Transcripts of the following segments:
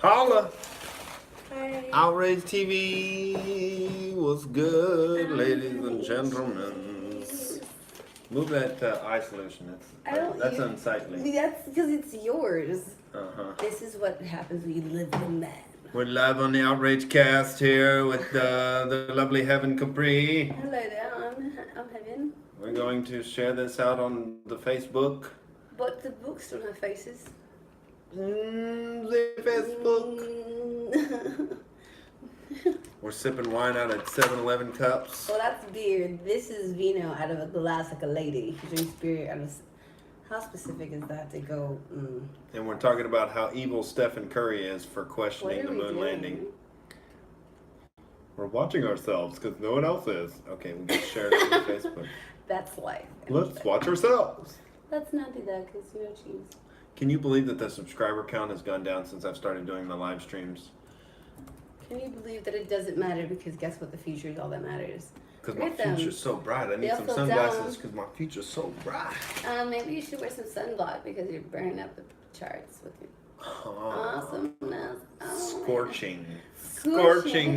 Holla! Hi. Outrage TV, what's good, ladies and gentlemen? Move that eye solution. That's unsightly. That's because it's yours. Uh-huh. This is what happens when you live in man. We're live on the Outrage cast here with the lovely Heaven Capri. Hello there, I'm Heaven. We're going to share this out on the Facebook. But the books don't have faces. The Facebook. We're sipping wine out of 7-Eleven cups. Well, that's beer. This is vino out of a glass like a lady. She drinks beer out of... How specific is that to go? And we're talking about how evil Stephen Curry is for questioning the moon landing. We're watching ourselves because no one else is. Okay, we can share it on Facebook. That's life. Let's watch ourselves. Let's not do that because you know cheese. Can you believe that the subscriber count has gone down since I've started doing the live streams? Can you believe that it doesn't matter because guess what? The future is all that matters. Because my future's so bright. I need some sunglasses because my future's so bright. Maybe you should wear some sunblock because you're burning up the charts with your awesomeness. Scorching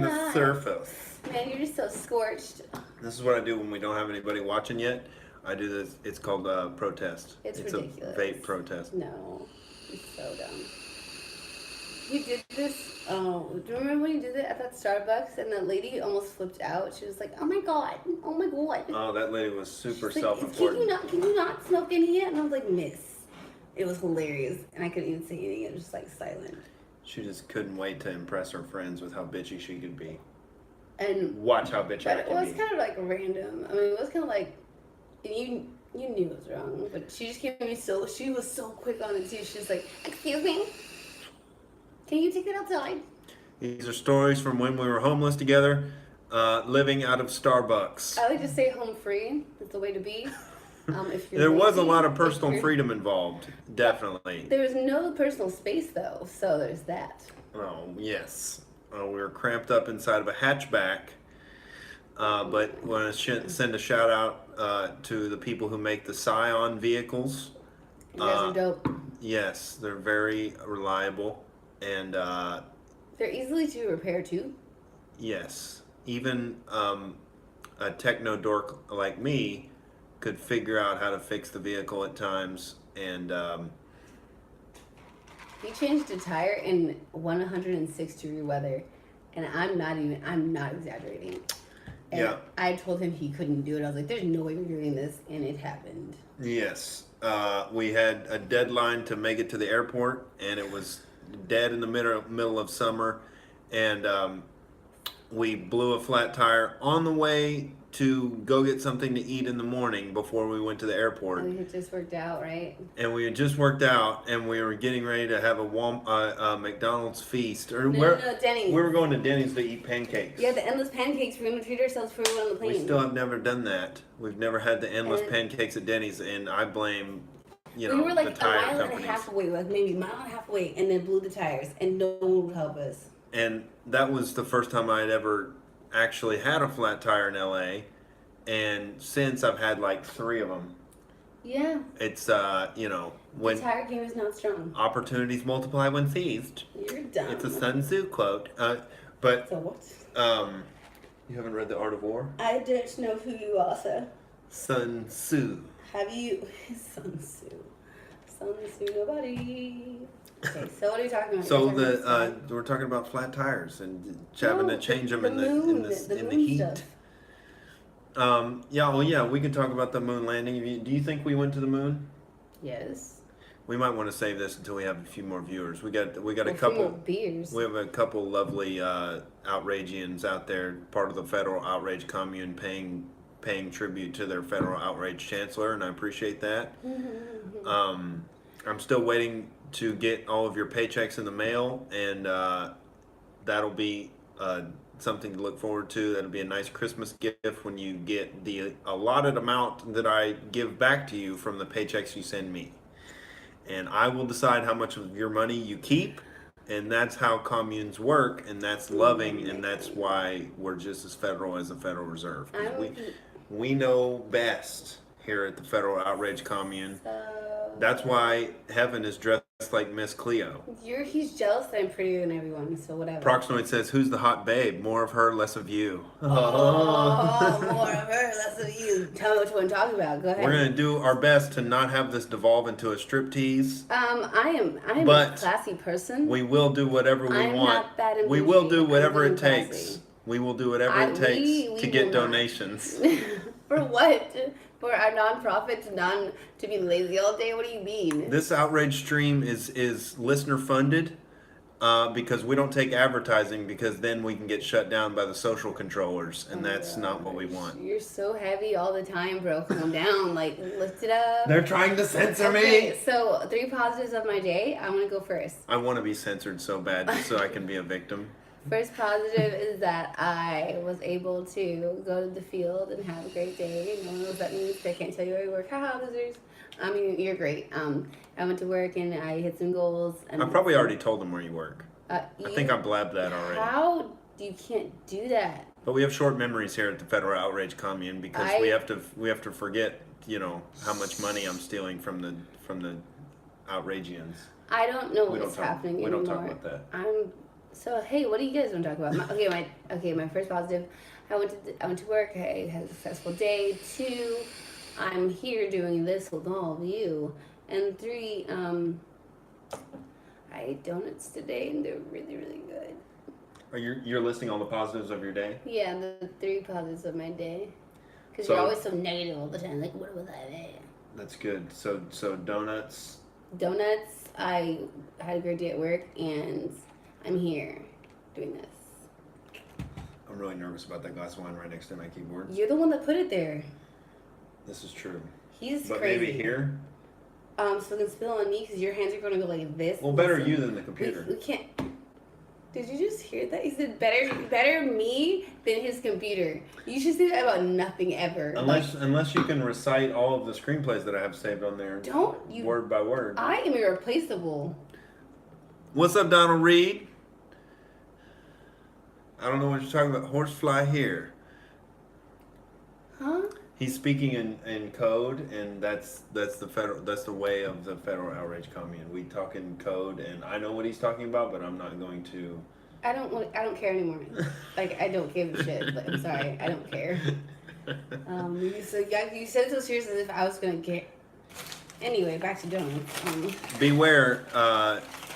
the surface. Man, you're just so scorched. This is what I do when we don't have anybody watching yet. I do this. It's called protest. It's a ridiculous. vape protest. No, it's so dumb. He did this. Oh, do you remember when he did it at that Starbucks and that lady almost flipped out? She was like, "Oh my god, oh my god." Oh, that lady was super She's self-important. Like, can you not smoke any yet? And I was like, "Miss." It was hilarious, and I couldn't even say anything. It was just like silent. She just couldn't wait to impress her friends with how bitchy she could be. And watch how bitchy I can be. It was kind of like random. I mean, it was kind of like you knew it was wrong, but she just came at me she was so quick on it too. She was like, "Excuse me, can you take it outside?" These are stories from when we were homeless together, living out of Starbucks. I like to say home free. That's the way to be. If you're there was a lazy, lot of personal freedom involved, definitely. There was no personal space though, so there's that. Oh, yes. We were cramped up inside of a hatchback. But I want to send a shout out to the people who make the Scion vehicles. You guys are dope. Yes, they're very reliable. And they're easily to repair too. Yes. Even a techno dork like me could figure out how to fix the vehicle at times. And he changed a tire in 106-degree weather, and I'm not exaggerating. And yeah. I told him he couldn't do it. I was like, "There's no way we're doing this," and it happened. Yes. We had a deadline to make it to the airport, and it was dead in the middle of summer, and we blew a flat tire on the way to go get something to eat in the morning before we went to the airport. And it just worked out, right? And we had just worked out, and we were getting ready to have a McDonald's feast. No, Denny's. We were going to Denny's to eat pancakes. Yeah, the endless pancakes. We're going to treat ourselves for everyone on the plane. We still have never done that. We've never had the endless pancakes at Denny's, and I blame, we were like the tire a mile companies. and a half away, like maybe a mile and a half away, and then blew the tires, and no one would help us. And that was the first time I'd ever actually had a flat tire in LA, and since I've had like 3 of them. Yeah. It's when the tire game is not strong. Opportunities multiply when seized. You're dumb. It's a Sun Tzu quote. But so what? You haven't read The Art of War? I don't know who you are, sir. Sun Tzu. Have you Sun Tzu? Sun Tzu nobody. Okay, so what are you talking about? So we're talking about flat tires and having to change them in the heat. Stuff. We can talk about the moon landing. Do you think we went to the moon? Yes. We might want to save this until we have a few more viewers. We got a couple. Few more beers. We have a couple lovely outragians out there, part of the federal outrage commune, paying tribute to their federal outrage chancellor, and I appreciate that. I'm still waiting to get all of your paychecks in the mail, and that'll be something to look forward to. That'll be a nice Christmas gift when you get the allotted amount that I give back to you from the paychecks you send me. And I will decide how much of your money you keep, and that's how communes work, and that's loving, and that's why we're just as federal as the Federal Reserve. We know best here at the Federal Outrage Commune. That's why Heaven is dressed like Miss Cleo. He's jealous that I'm prettier than everyone, so whatever. Proxenoid says, "Who's the hot babe? More of her, less of you." Oh, more of her, less of you. Tell me what you want to talk about. Go ahead. We're gonna do our best to not have this devolve into a striptease. I am a classy person. We will do whatever we want. Not bad in we will do bougie. whatever it Classy. takes. We will do whatever it takes to get donations. For what? For our nonprofit to be lazy all day? What do you mean? This outrage stream is listener funded because we don't take advertising, because then we can get shut down by the social controllers, and that's not what we want. You're so heavy all the time, bro. Calm down. Like, lift it up. They're trying to censor me. me. So 3 positives of my day. I'm gonna go first. I want to be censored so bad just so I can be a victim. First positive is that I was able to go to the field and have a great day. No one knows what that means. I can't tell you where I work. Haha, losers. I mean, you're great. I went to work and I hit some goals. And I probably already told them where you work. I think I blabbed that already. How? You can't do that. But we have short memories here at the Federal Outrage Commune because we have to forget, how much money I'm stealing from the outragians. I don't know what's happening anymore. We don't talk about that. So hey, what do you guys want to talk about? My first positive. I went to work. I had a successful day. 2, I'm here doing this with all of you. And 3, I ate donuts today and they're really, really good. You're listing all the positives of your day? Yeah, the 3 positives of my day. Because you're always so negative all the time. Like, what was I there? That's good. So donuts. Donuts. I had a great day at work and I'm here doing this. I'm really nervous about that glass of wine right next to my keyboard. You're the one that put it there. This is true. He's but crazy. Maybe here? So it can spill on me because your hands are going to go like this. Well, better you than the computer. We can't. Did you just hear that? He said better me than his computer. You should say that about nothing ever. Unless you can recite all of the screenplays that I have saved on there. Don't you? Word by word. I am irreplaceable. What's up, Donald Reed? I don't know what you're talking about. Horsefly here. Huh? He's speaking in code, and that's the way of the Federal Outrage Commune. We talk in code, and I know what he's talking about, but I'm not going to. I don't care anymore. Like, I don't give a shit. But I'm sorry, I don't care. You said so serious as if I was gonna care. Anyway, back to donuts. Beware.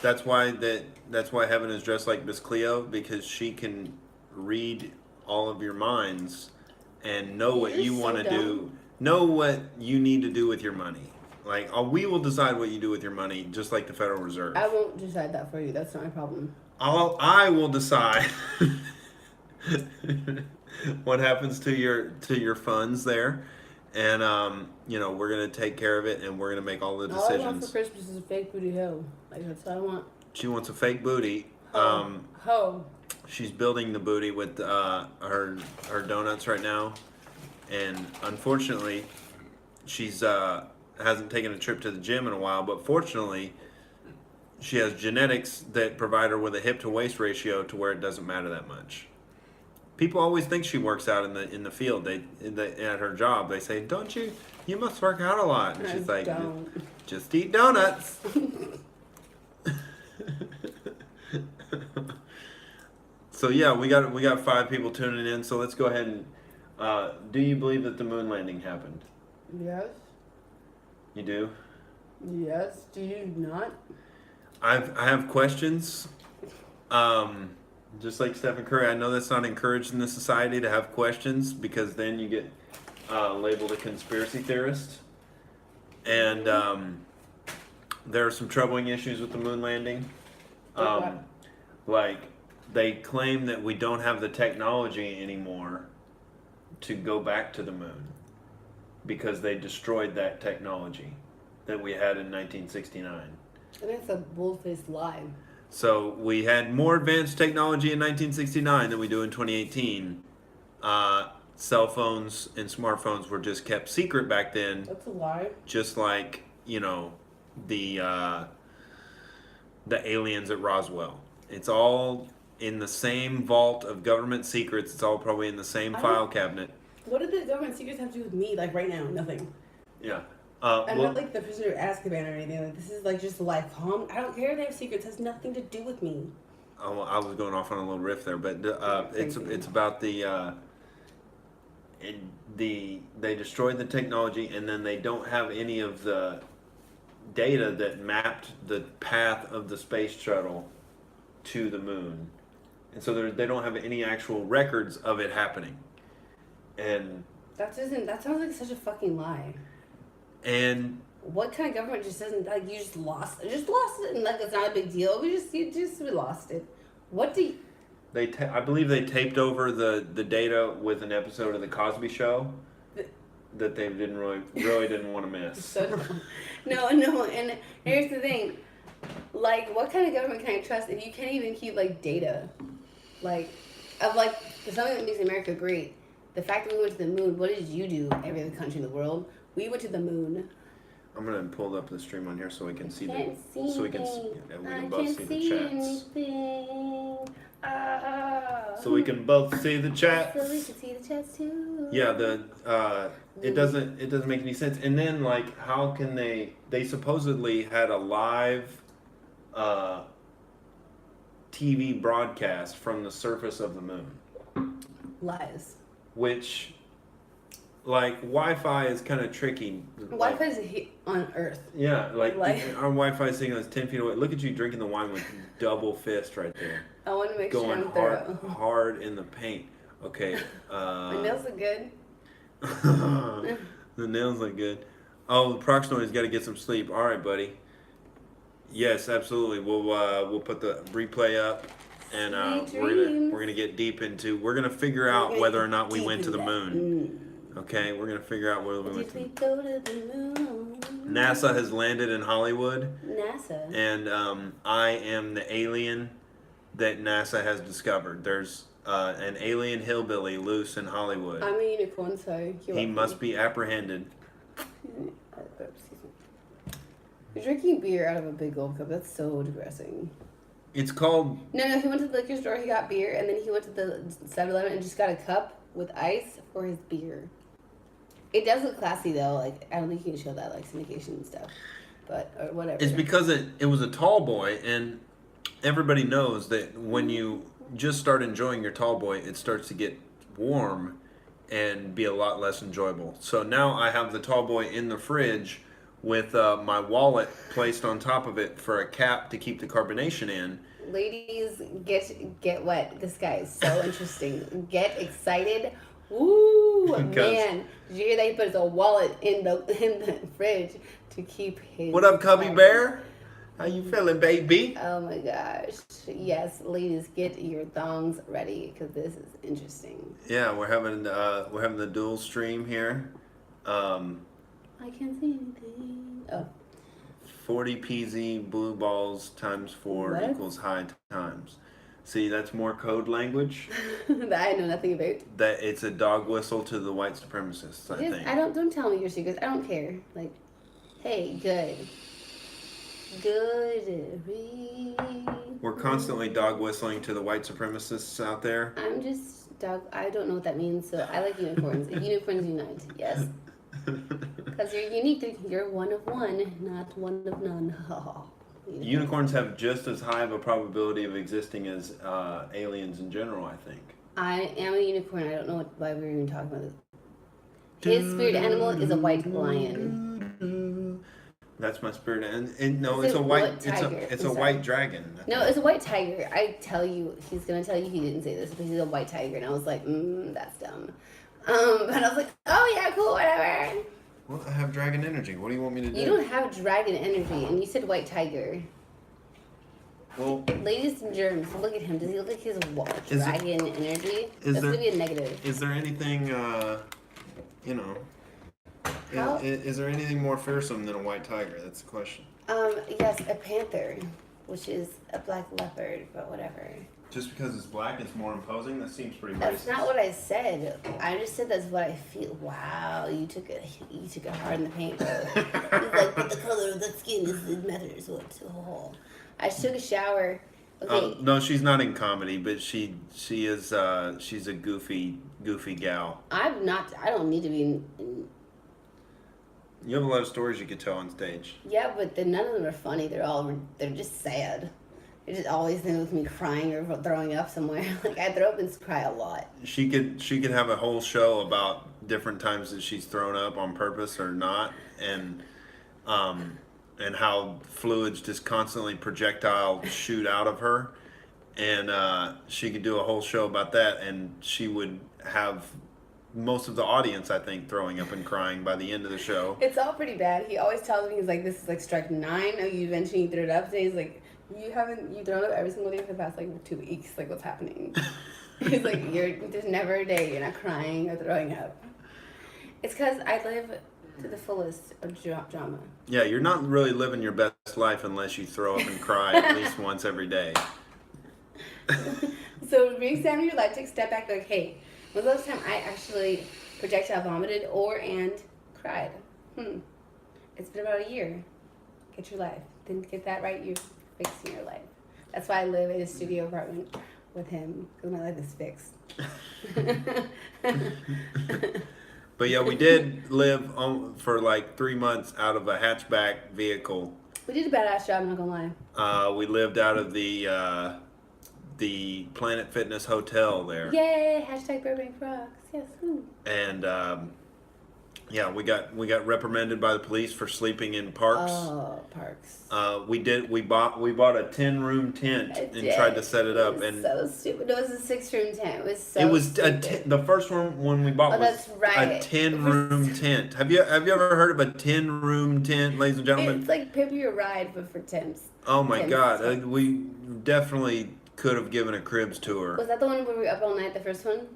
That's why Heaven is dressed like Miss Cleo, because she can read all of your minds and know what you want to do, know what you need to do with your money. Like, we will decide what you do with your money, just like the Federal Reserve. I won't decide that for you. That's not my problem. I will decide what happens to your funds there, and we're gonna take care of it, and we're gonna make all the decisions. All I want for Christmas is a fake booty hoe. Like, that's all I want. She wants a fake booty. Hoe. She's building the booty with her donuts right now, and unfortunately, she's hasn't taken a trip to the gym in a while. But fortunately, she has genetics that provide her with a hip to waist ratio to where it doesn't matter that much. People always think she works out in the field. At her job, they say, "Don't you? You must work out a lot." And she's like, "Just eat donuts." So yeah, we got 5 people tuning in. So let's go ahead and do you believe that the moon landing happened? Yes. You do? Yes. Do you not? I have questions. Just like Stephen Curry, I know that's not encouraged in this society to have questions, because then you get labeled a conspiracy theorist. And there are some troubling issues with the moon landing. Like, they claim that we don't have the technology anymore to go back to the moon because they destroyed that technology that we had in 1969. I think it's a bull-faced lie. So we had more advanced technology in 1969 than we do in 2018. Cell phones and smartphones were just kept secret back then. That's a lie. Just like, the aliens at Roswell. It's all in the same vault of government secrets. It's all probably in the same file cabinet. What did the government secrets have to do with me? Like, right now, nothing. Yeah. I'm Well, not like the prisoner of Azkaban or anything. Like, this is like just life. I don't care if they have secrets. It has nothing to do with me. oh, I was going off on a little riff there, but Crazy. it's about they destroyed the technology, and then they don't have any of the data that mapped the path of the space shuttle to the moon, and so they don't have any actual records of it happening. And That sounds like such a fucking lie. and What kind of government just doesn't like you just lost it and like it's not a big deal. We lost it. What do you, I believe they taped over the data with an episode of the Cosby Show that they didn't really didn't want to miss. so no, and here's the thing. Like, what kind of government can I trust if you can't even keep like data? Like, of like something that makes America great. The fact that we went to the moon, what did you do, every other country in the world? We went to the moon. I'm gonna pull up the stream on here so we can see the so we can both see the chats. Anything. So we can both see the chats. So we can see the chats too. Yeah, it doesn't make any sense. And then like how can they supposedly had a live TV broadcast from the surface of the moon. Lies. Which like Wi-Fi is kind of tricky. Wi-Fi is on Earth. Yeah, like our Wi-Fi signal is 10 feet away. Look at you drinking the wine with double fist right there. I want to make Going sure I'm thorough. hard in the paint. Okay. My nails look good. The nails look good. Oh, the Proxnoid's got to get some sleep. All right, buddy. Yes, absolutely. We'll put the replay up, and we're gonna get deep into. We're gonna figure out whether or not we went to the moon. Okay, we're gonna figure out whether we went to. Go to the moon? NASA has landed in Hollywood. NASA. And I am the alien that NASA has discovered. There's an alien hillbilly loose in Hollywood. I'm a unicorn, so he must be apprehended. You're drinking beer out of a big old cup. That's so depressing. It's called... No, he went to the liquor store, he got beer, and then he went to the 7-Eleven and just got a cup with ice for his beer. It does look classy, though. Like, I don't think you can show that, like, syndication and stuff. But, or whatever. It's because it was a tall boy, and everybody knows that when you just start enjoying your tall boy, it starts to get warm and be a lot less enjoyable. So now I have the tall boy in the fridge with my wallet placed on top of it for a cap to keep the carbonation in. Ladies, get wet. This guy is so interesting. Get excited. Woo, man. Did you hear that he put his wallet in the fridge to keep his... What up, Cubby Bear? How you feeling, baby? Oh my gosh. Yes, ladies, get your thongs ready because this is interesting. Yeah, we're having the dual stream here. I can't see anything. Oh. 40 PZ blue balls times 4 equals high times. See, that's more code language. That I know nothing about. That it's a dog whistle to the white supremacists, I think. Don't tell me your secrets. I don't care. Like, hey, good. We're constantly dog whistling to the white supremacists out there. I'm just dog. I don't know what that means, so I like unicorns. Unicorns unite. Yes. Because you're unique. You're one of one, not one of none. Unicorns have just as high of a probability of existing as aliens in general, I think. I am a unicorn. I don't know why we were even talking about this. His spirit animal is a white lion. That's my spirit, and no, it's a white tiger. It's a white dragon. No, it's a white tiger. I tell you, he's gonna tell you he didn't say this, but he's a white tiger, and I was like, that's dumb. But I was like, oh yeah, cool, whatever. Well, I have dragon energy. What do you want me to do? You don't have dragon energy, and you said white tiger. Well, ladies and germs, look at him. Does he look like he has dragon energy? That's gonna be a negative. Is there anything, Is there anything more fearsome than a white tiger? That's the question. Yes, a panther, which is a black leopard, but whatever. Just because it's black, it's more imposing? That seems pretty racist. That's not what I said. I just said that's what I feel. Wow, you took it hard in the paint. It's like, but the color of the skin it matters. What? Oh. I took a shower. Okay. No, she's not in comedy, but she is. She's a goofy gal. I'm not. I don't need to be in You have a lot of stories you could tell on stage. Yeah, but then none of them are funny. They're just sad. It just always ends with me crying or throwing up somewhere. Like I throw up and cry a lot. She could have a whole show about different times that she's thrown up on purpose or not, and how fluids just constantly projectile shoot out of her, and she could do a whole show about that, and she would have most of the audience, I think, throwing up and crying by the end of the show. It's all pretty bad. He always tells me, he's like, this is like strike 9. Oh, you mentioned you threw it up today. He's like, you thrown up every single day for the past like 2 weeks. Like, what's happening? He's like, there's never a day you're not crying or throwing up. It's because I live to the fullest of drama. Yeah, you're not really living your best life unless you throw up and cry at least once every day. So re-examine your life, take a step back, like, hey, when's the last time I actually projectile vomited and cried? It's been about a year. Get your life. Then get that right, you're fixing your life. That's why I live in a studio apartment with him, because my life is fixed. But yeah, we did live for like 3 months out of a hatchback vehicle. We did a badass job, I'm not gonna lie. We lived out of the Planet Fitness Hotel there. Yay! Hashtag Burbank Rocks. Yes. And yeah, we got reprimanded by the police for sleeping in parks. Oh, parks. We bought a 10-room tent and tried to set it up. It was and so stupid. It was a 6-room tent. It was so. It was stupid. the first one we bought was that's right. a 10-room tent. Have you ever heard of a 10-room tent, ladies and gentlemen? It's like Pimp Your Ride, but for temps. Oh my Temps. God, we definitely could have given a cribs tour. Was that the one where we were up all night? The first one.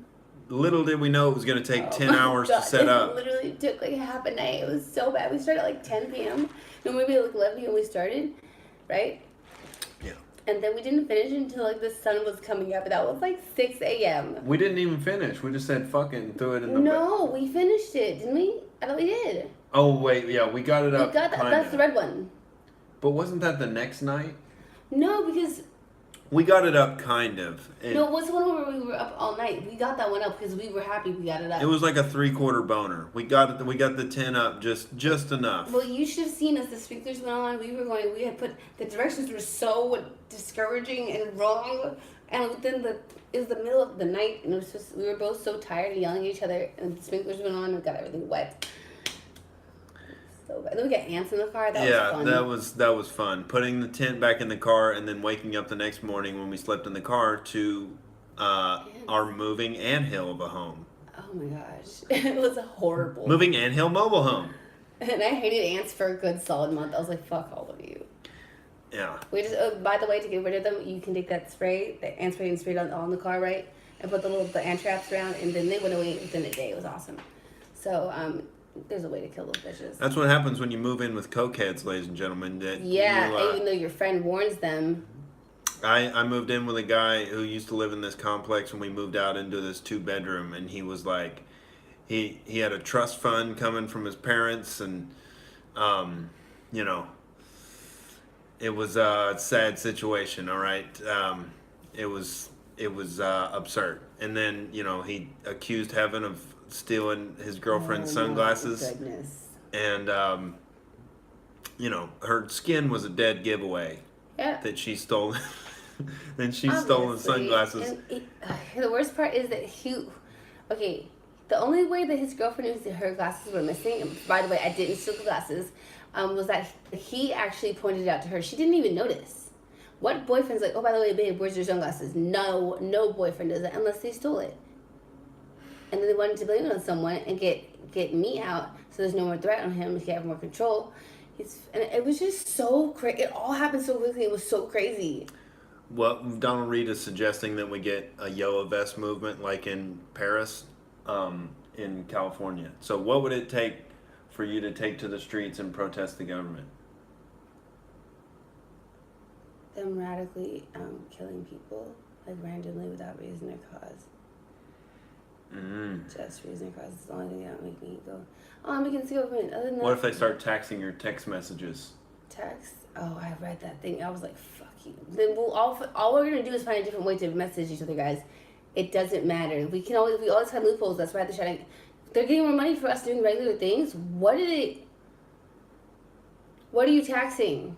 Little did we know it was going to take 10 hours to set up. It literally took like half a night. It was so bad. We started at like 10 p.m. And maybe like 11 p.m. we started, right? Yeah. And then we didn't finish until like the sun was coming up. And that was like 6 a.m. We didn't even finish. We just said fuck it and threw it in the No, we finished it, didn't we? I thought we did. Oh, wait. Yeah, we got it up. We got that. That's the red one. But wasn't that the next night? No, because... We got it up, kind of. No, what's the one where we were up all night? We got that one up because we were happy we got it up. It was like a 3/4 boner. We got the 10 up just enough. Well, you should have seen us. The speakers went on. We had put, the directions were so discouraging and wrong. And then it was the middle of the night, and we were both so tired of yelling at each other, and the sprinklers went on and got everything wet. So bad. Then we got ants in the car. That was fun. that was fun. Putting the tent back in the car and then waking up the next morning when we slept in the car to our moving anthill of a home. Oh my gosh, it was horrible. Moving anthill mobile home. And I hated ants for a good solid month. I was like, fuck all of you. Yeah. We just by the way, to get rid of them, you can take that spray, the ant spray, and spray it on the car, right? And put the ant traps around, and then they went away within a day. It was awesome. So there's a way to kill those bitches. That's what happens when you move in with cokeheads, ladies and gentlemen. Even though your friend warns them. I moved in with a guy who used to live in this complex, and we moved out into this 2-bedroom, and he was like, he had a trust fund coming from his parents, and it was a sad situation. All right, it was absurd, and then he accused Heaven of stealing his girlfriend's sunglasses. Goodness. And her skin was a dead giveaway. Yeah. That she stole. And she stole the sunglasses. And the worst part is that the only way that his girlfriend knew that her glasses were missing, and by the way, I didn't steal the glasses, was that he actually pointed it out to her. She didn't even notice. What boyfriend's like, oh, by the way, babe, where's your sunglasses? No boyfriend does that unless they stole it. And then they wanted to blame it on someone and get me out, so there's no more threat on him. He have more control. And it was just so crazy. It all happened so quickly. It was so crazy. Well, Donald Reed is suggesting that we get a yellow vest movement like in Paris, in California. So what would it take for you to take to the streets and protest the government? Them radically killing people, like randomly without reason or cause. Just reason or cause is the only thing that would make me go, oh, I'm against the government. Other than that, what if they start taxing your text messages? Text? Oh, I read that thing. I was like, fuck you. Then all we're gonna do is find a different way to message each other, guys. It doesn't matter. We always have loopholes. That's why they're getting more money for us doing regular things. What did it What are you taxing?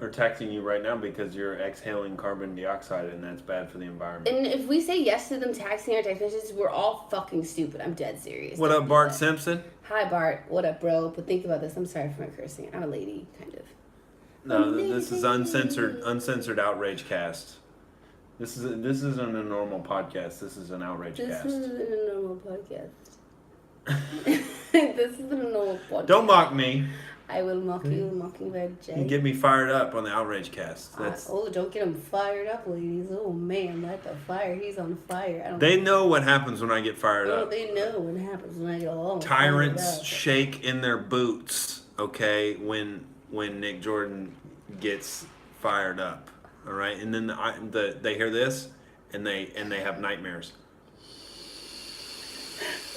We're taxing you right now because you're exhaling carbon dioxide, and that's bad for the environment. And if we say yes to them taxing our technicians, we're all fucking stupid. I'm dead serious. What Don't up, do Bart that. Simpson? Hi, Bart. What up, bro? But think about this. I'm sorry for my cursing. I'm a lady, kind of. No, this is uncensored outrage cast. This isn't a normal podcast. This is an outrage cast. This isn't a normal podcast. This isn't a normal podcast. Don't mock me. I will mock you, Mockingbird Jay. You get me fired up on the outrage cast. That's don't get him fired up, ladies. Oh man, light the fire. He's on fire. They know what happens when I get fired Oh, up. they know what happens when I get all Tyrants fired up. shake in their boots, okay, when Nick Jordan gets fired up. All right? And then they hear this and they have nightmares.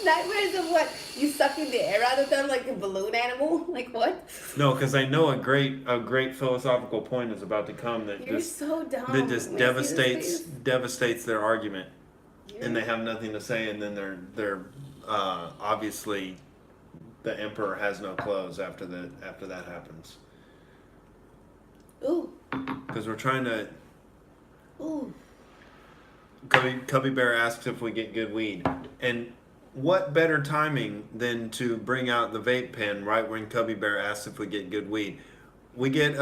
Nightmares of what? You sucking the air out of them like a balloon animal? Like what? No, because I know a great philosophical point is about to come that You're just so dumb. that just When I see this devastates their argument, face, and they have nothing to say, and then they're obviously the emperor has no clothes after that happens. Ooh. Because we're trying to. Ooh. Cubby Bear asks if we get good weed, and what better timing than to bring out the vape pen right when Cubby Bear asks if we get good weed? We get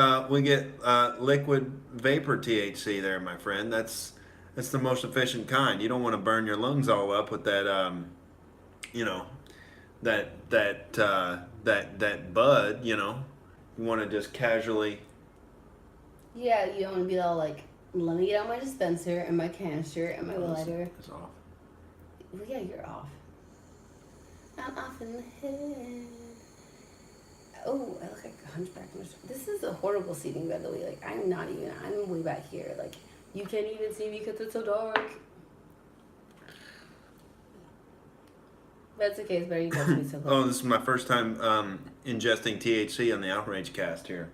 liquid vapor THC there, my friend. That's the most efficient kind. You don't want to burn your lungs all up with that that bud. You want to just casually. Yeah, you don't want to be all like, let me get out my dispenser and my canister and my lighter. It's off. Well, yeah, you're off. I'm off in the head. Oh, I look like a hunchback. This is a horrible seating, by the way. Like, I'm way back here. Like, you can't even see me because it's so dark. That's okay. It's better you guys be so close. Oh, this is my first time ingesting THC on the Outrage Cast here.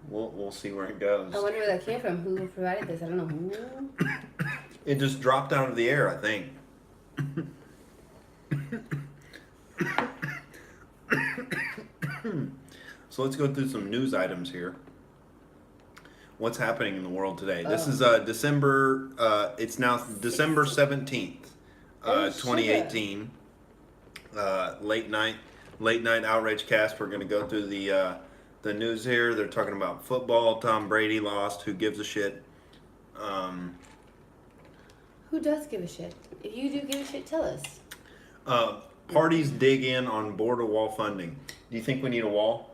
We'll see where it goes. I wonder where that came from. Who provided this? I don't know who. It just dropped out of the air, I think. So let's go through some news items here. What's happening in the world today? This is December. It's now December 17th, 2018. Late night outrage cast. We're going to go through the news here. They're talking about football. Tom Brady lost. Who gives a shit? Who does give a shit? If you do give a shit, tell us. Parties dig in on border wall funding. Do you think we need a wall?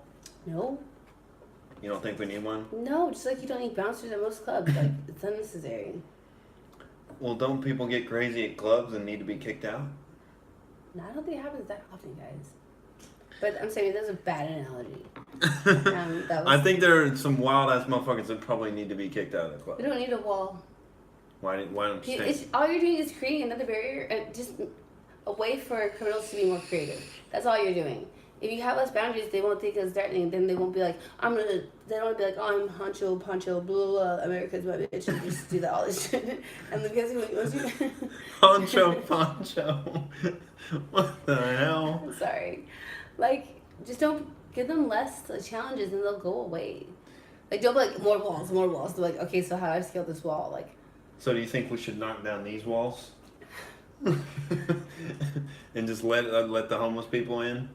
No. You don't think we need one? No, just like you don't need bouncers at most clubs. Like, it's unnecessary. Well, don't people get crazy at clubs and need to be kicked out? No, I don't think it happens that often, guys. But I'm saying that was a bad analogy. I think there are some wild ass motherfuckers that probably need to be kicked out of the club. We don't need a wall. Why don't you think? All you're doing is creating another barrier and just a way for criminals to be more creative. That's all you're doing. If you have less boundaries, they won't think it's threatening. Then they won't be like, they don't want to be like, oh, I'm Honcho, Poncho, blah, blah, America's my bitch, and just do that, all this shit. And then guess what? Poncho. What the hell? I'm sorry. Like, just don't give them less challenges and they'll go away. Like, don't be like, more walls. They're like, okay, so how do I scale this wall? Like, So do you think we should knock down these walls? And just let the homeless people in?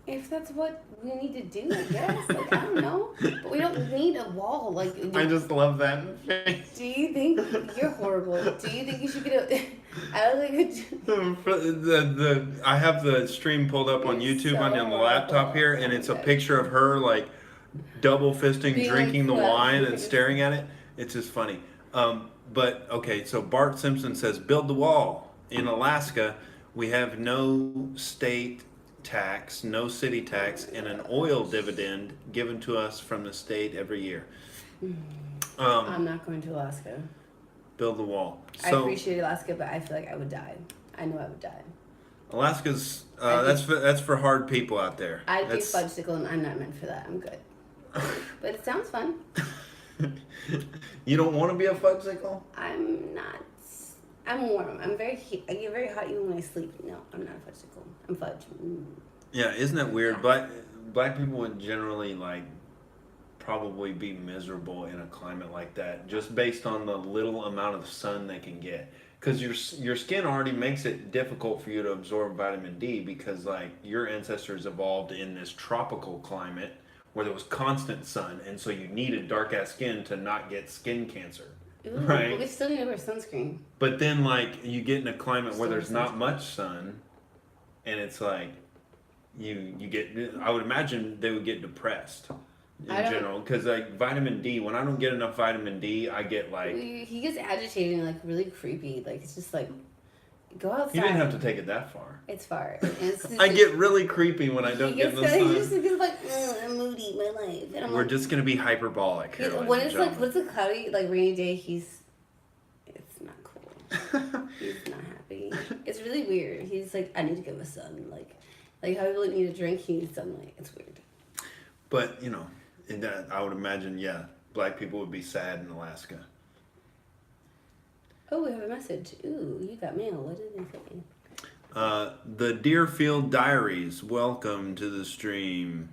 if that's what we need to do, I guess. Like, I don't know. But we don't need a wall. Like, I just love that face. do you think you're horrible? Do you think you should get a? I don't think I have the stream pulled up on You're YouTube so on the laptop horrible. here, and it's a picture of her like double fisting, Being drinking the like, wine and staring at it. It's just funny. But okay, so Bart Simpson says, build the wall. In Alaska, we have no state tax, no city tax, and an oil dividend given to us from the state every year. I'm not going to Alaska. Build the wall. I So appreciate Alaska, but I feel like I would die. I know I would die. Alaska's that's for hard people out there. I'd be a That's- fudgesicle, and I'm not meant for that. I'm good. But it sounds fun. You don't want to be a fudgesicle? I'm not. I'm warm. I get very hot even when I sleep. No, I'm not a fudgesicle. I'm fudge. Yeah, isn't that weird? black people would generally like probably be miserable in a climate like that, just based on the little amount of sun they can get. Because your skin already makes it difficult for you to absorb vitamin D because like your ancestors evolved in this tropical climate where there was constant sun, and so you needed dark ass skin to not get skin cancer. Ooh, right? But we still need to wear sunscreen. But then like you get in a climate where there's not much sun, and it's like you get. I would imagine they would get depressed in general because like vitamin D. When I don't get enough vitamin D, I get like he gets agitated and like really creepy. Like it's just like go outside. You didn't have to take it that far. It's far. It's I get really creepy when I don't get in the sun. He just gets like I'm moody my life. And We're just gonna be hyperbolic here. When it's like what's a cloudy like rainy day, it's not cool. He's not happy. It's really weird. He's like I need to get the sun. Like how people need a drink, he needs sunlight. It's weird. But you know, in that I would imagine, yeah, black people would be sad in Alaska. Oh, we have a message. Ooh, you got mail. What did they say? The Deerfield Diaries. Welcome to the stream.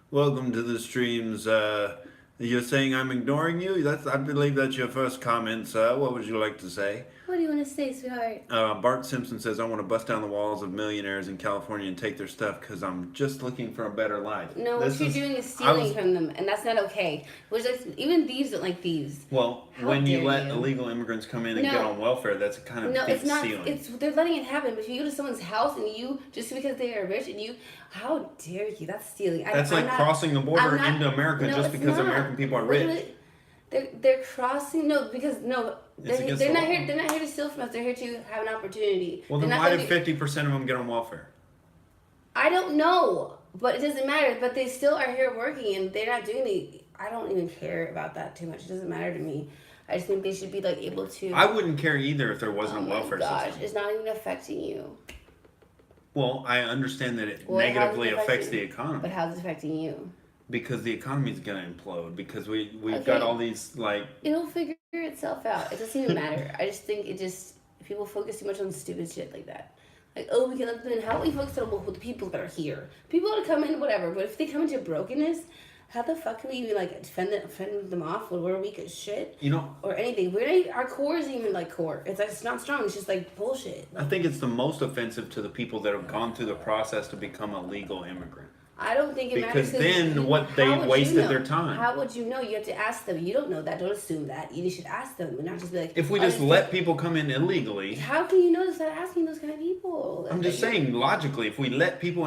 Welcome to the streams. You're saying I'm ignoring you? I believe that's your first comment, sir. What would you like to say? What do you want to say, sweetheart? Bart Simpson says, I want to bust down the walls of millionaires in California and take their stuff because I'm just looking for a better life. No, what you're doing is stealing from them, and that's not okay. Which like, even thieves don't like thieves. Well, when you let illegal immigrants come in and get on welfare, that's a kind of thief stealing. They're letting it happen. But if you go to someone's house and you, just because they are rich, and you, how dare you? That's stealing. That's crossing the border into America just because American people are rich. They're crossing because they're not here. They're not here to steal from us. They're here to have an opportunity. Well, then why did 50% of them get on welfare? I don't know, but it doesn't matter. But they still are here working, and they're not doing the. I don't even care about that too much. It doesn't matter to me. I just think they should be like able to. I wouldn't care either if there wasn't a welfare system. It's not even affecting you. Well, I understand that it negatively affects the economy. But how's it affecting you? Because the economy is going to implode. Because we've got all these like. It'll figure itself out. It doesn't even matter. I just think people focus too much on stupid shit like that. Like, oh, we can let them in. How do we focus on the people that are here? People want to come in, whatever. But if they come into brokenness, how the fuck can we even like fend them off when we're weak as shit? You know, or anything. We're not, our core isn't even like core. It's like it's not strong. It's just like bullshit. I think it's the most offensive to the people that have gone through the process to become a legal immigrant. I don't think it matters. Because then they wasted their time. How would you know? You have to ask them. You don't know that. Don't assume that. You should ask them and not just be like. If we just let people come in illegally. How can you know this without asking those kind of people? I'm just saying, logically, if we let people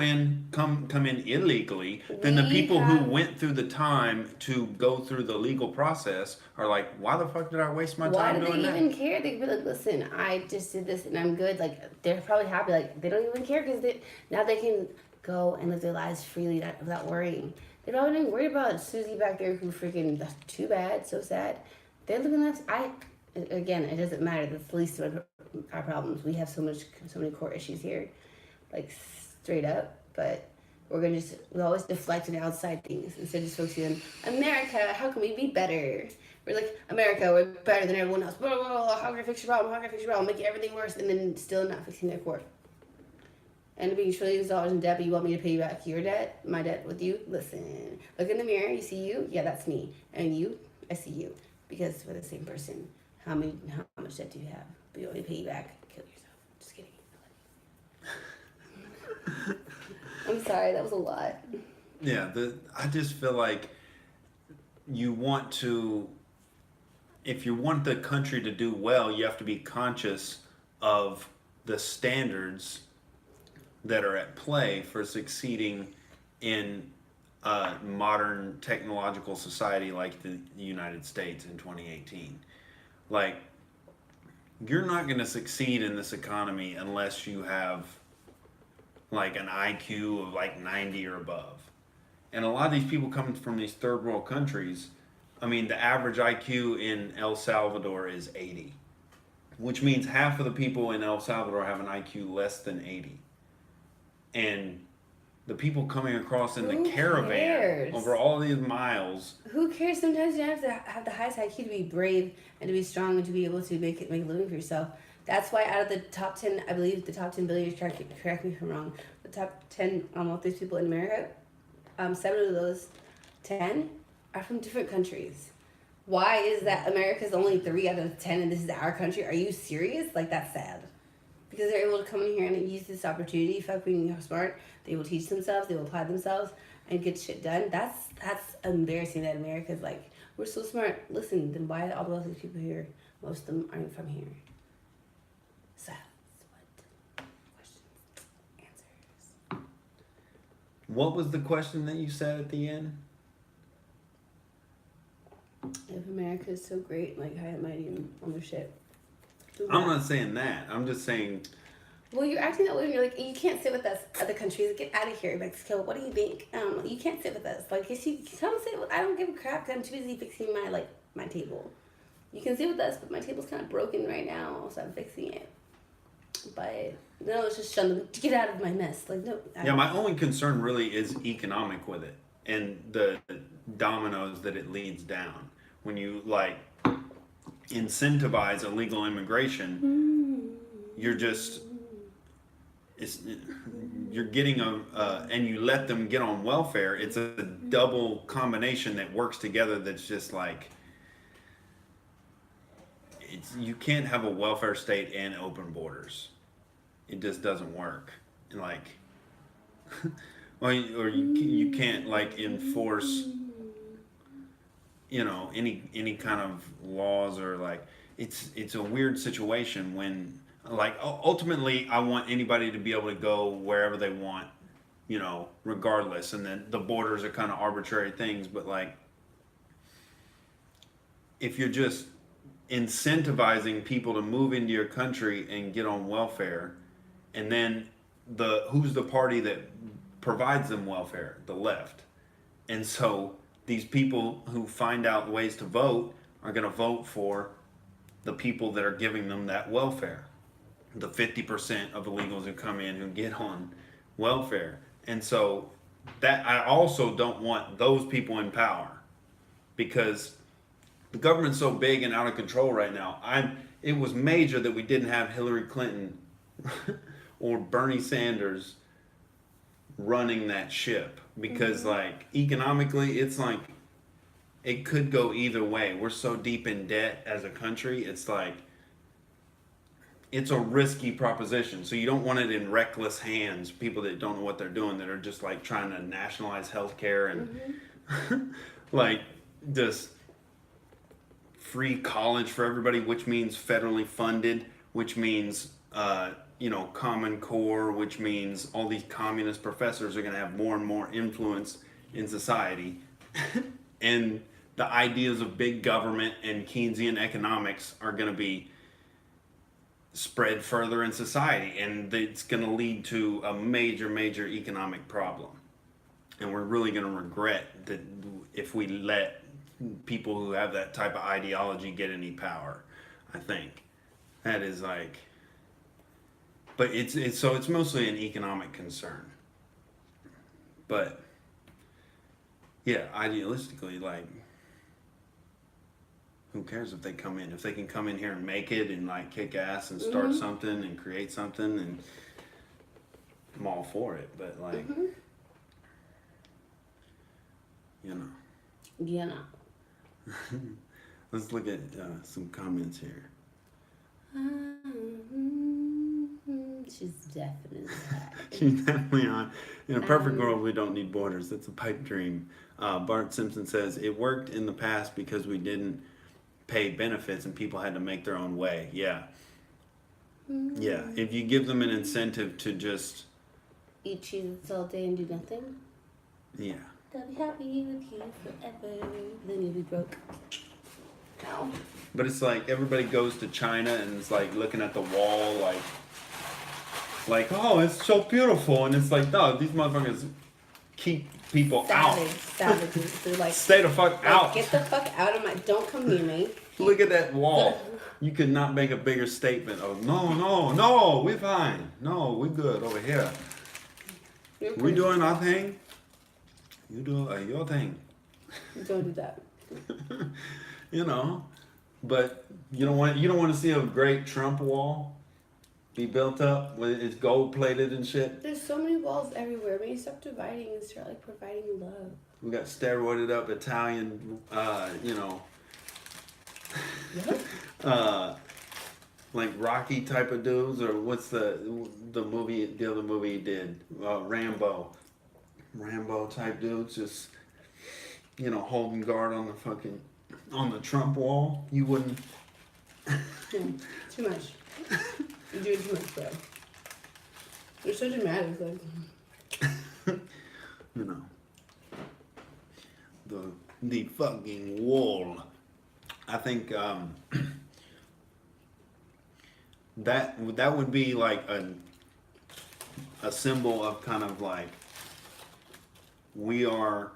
come in illegally, then the people who went through the time to go through the legal process are like, why the fuck did I waste my time doing that? Why do they even care? They could be like, listen, I just did this and I'm good. Like, they're probably happy. Like, they don't even care because now they can go and live their lives freely without worrying. They're not even worried about Susie back there who freaking, that's too bad, so sad. They're living lives. Again, it doesn't matter. That's the least of our problems. We have so many core issues here, like straight up. But we always deflect on outside things instead of just focusing on America. How can we be better? We're like, America, we're better than everyone else. Blah, blah, blah. How can I fix your problem? How can I fix your problem? Make everything worse, and then still not fixing their core. And being trillions of dollars in debt, but you want me to pay you back your debt, my debt with you? Listen, look in the mirror, you see you? Yeah, that's me. And you? I see you. Because we're the same person. How much debt do you have? But you want me to pay you back? Kill yourself. Just kidding. I'm sorry, that was a lot. Yeah, I just feel like if you want the country to do well, you have to be conscious of the standards that are at play for succeeding in a modern technological society like the United States in 2018. Like, you're not going to succeed in this economy unless you have like an IQ of like 90 or above. And a lot of these people coming from these third world countries, I mean, the average IQ in El Salvador is 80, which means half of the people in El Salvador have an IQ less than 80. And the people coming across in the caravan over all these miles. Who cares? Sometimes you have to have the highest IQ to be brave and to be strong and to be able to make a living for yourself. That's why out of the top 10, I believe the top 10 billionaires, correct me if I'm wrong, the top 10 wealthiest people in America, 7 of those 10 are from different countries. Why is that America's only 3 out of 10 and this is our country? Are you serious? Like, that's sad. Because they're able to come in here and use this opportunity, fuck being smart. They will teach themselves, they will apply themselves, and get shit done. That's embarrassing that America's like, we're so smart. Listen, then why are all those people here? Most of them aren't from here. So, what? Questions, answers. What was the question that you said at the end? If America is so great, like high and mighty and all their shit. I'm not saying that. I'm just saying. Well, you're acting that way when you're like, you can't sit with us, other countries. Get out of here, Mexico. What do you think? You can't sit with us. Like, if you come sit with, I don't give a crap because I'm too busy fixing my table. You can sit with us, but my table's kind of broken right now, so I'm fixing it. But no, it's just shun them. Get out of my mess. Like, no. Yeah, my only concern really is economic with it and the dominoes that it leads down. When you like incentivize illegal immigration, you're just you're getting and you let them get on welfare. It's a double combination that works together. That's just like you can't have a welfare state and open borders. It just doesn't work. Like, or you can't like enforce, any kind of laws or like it's a weird situation when like ultimately I want anybody to be able to go wherever they want, regardless, and then the borders are kind of arbitrary things, but like if you're just incentivizing people to move into your country and get on welfare, and then who's the party that provides them welfare? The left. And so these people who find out ways to vote are going to vote for the people that are giving them that welfare. The 50% of illegals who come in who get on welfare. And so that I also don't want those people in power, because the government's so big and out of control right now. It was major that we didn't have Hillary Clinton or Bernie Sanders running that ship, because like economically it's like it could go either way. We're so deep in debt as a country. It's like it's a risky proposition. So you don't want it in reckless hands, people that don't know what they're doing, that are just like trying to nationalize healthcare and like just free college for everybody, which means federally funded, which means Common Core, which means all these communist professors are going to have more and more influence in society. And the ideas of big government and Keynesian economics are going to be spread further in society, and it's going to lead to a major economic problem. And we're really going to regret that if we let people who have that type of ideology get any power. I think that is like, but it's mostly an economic concern. But yeah, idealistically, like, who cares if they come in? If they can come in here and make it and like kick ass and start something and create something, and I'm all for it. But like, Let's look at some comments here. She's definitely hot. She's definitely on. In a perfect world, we don't need borders. That's a pipe dream. Bart Simpson says, it worked in the past because we didn't pay benefits and people had to make their own way. Yeah. Yeah. If you give them an incentive to just eat cheese all day and do nothing. Yeah. They'll be happy with you forever. Then you'll be broke. No. But it's like everybody goes to China and it's like looking at the wall like, oh, it's so beautiful. And it's like, no, these motherfuckers keep people out. Savages. They're like, stay the fuck out. Get the fuck out of my, don't come near me. Look at that wall. You could not make a bigger statement of, no, we're fine. No, we're good over here. We doing our thing. You do your thing. Don't do that. But you don't want to see a great Trump wall, be built up. It's gold plated and shit. There's so many walls everywhere. Maybe stop dividing and start like providing love. We got steroided up Italian, like Rocky type of dudes, or what's the other movie he did, Rambo type dudes, just holding guard on the Trump wall. You wouldn't. Too much. You're doing too much, bro. You're so dramatic, like. The fucking wall. I think that would be like a symbol of kind of like we are,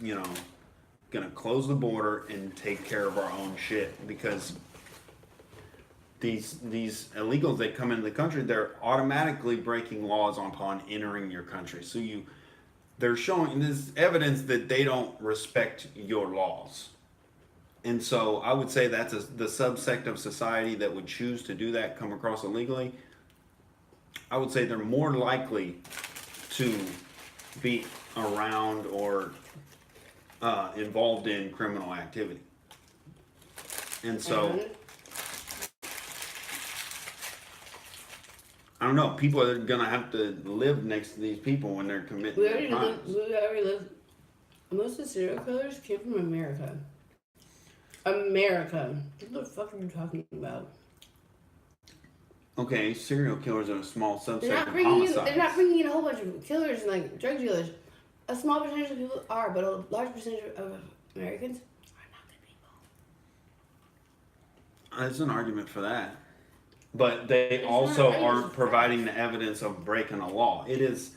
gonna close the border and take care of our own shit, because these illegals, they come into the country, they're automatically breaking laws upon entering your country. So they're showing this evidence that they don't respect your laws. And so I would say that's the subsect of society that would choose to do that, come across illegally. I would say they're more likely to be around or involved in criminal activity. And so, I don't know, people are going to have to live next to these people when they're committing crimes. We already lived. Most of the serial killers came from America. America. What the fuck are you talking about? Okay, serial killers are a small subset They're not of bringing homicides. they're not bringing in a whole bunch of killers and like drug dealers. A small percentage of people are, but a large percentage of Americans are not good people. There's an argument for that. But they It's also not aren't racist. providing the evidence of breaking a law. It is.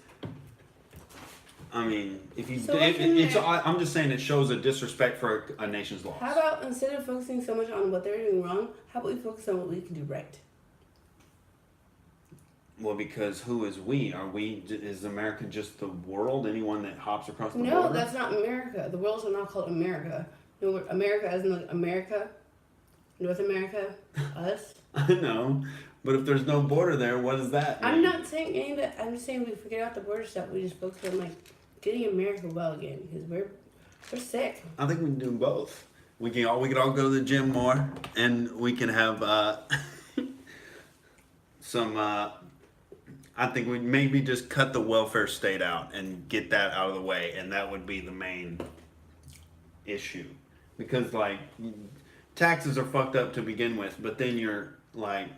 I mean, if you, So I'm just saying it shows a disrespect for a nation's laws. How about instead of focusing so much on what they're doing wrong, how about we focus on what we can do right? Well, because who is we? Is America just the world? Anyone that hops across the No, border? that's not America. The world's not called America. You know, America as in like America, North America, us. I know, but if there's no border there, what does that mean? I'm not saying any of that. I'm just saying we forget out the border stuff. We just focus on like getting America well again, because we're sick. I think we can do both. We could all go to the gym more, and we can have some. I think we maybe just cut the welfare state out and get that out of the way, and that would be the main issue, because like taxes are fucked up to begin with, but then you're like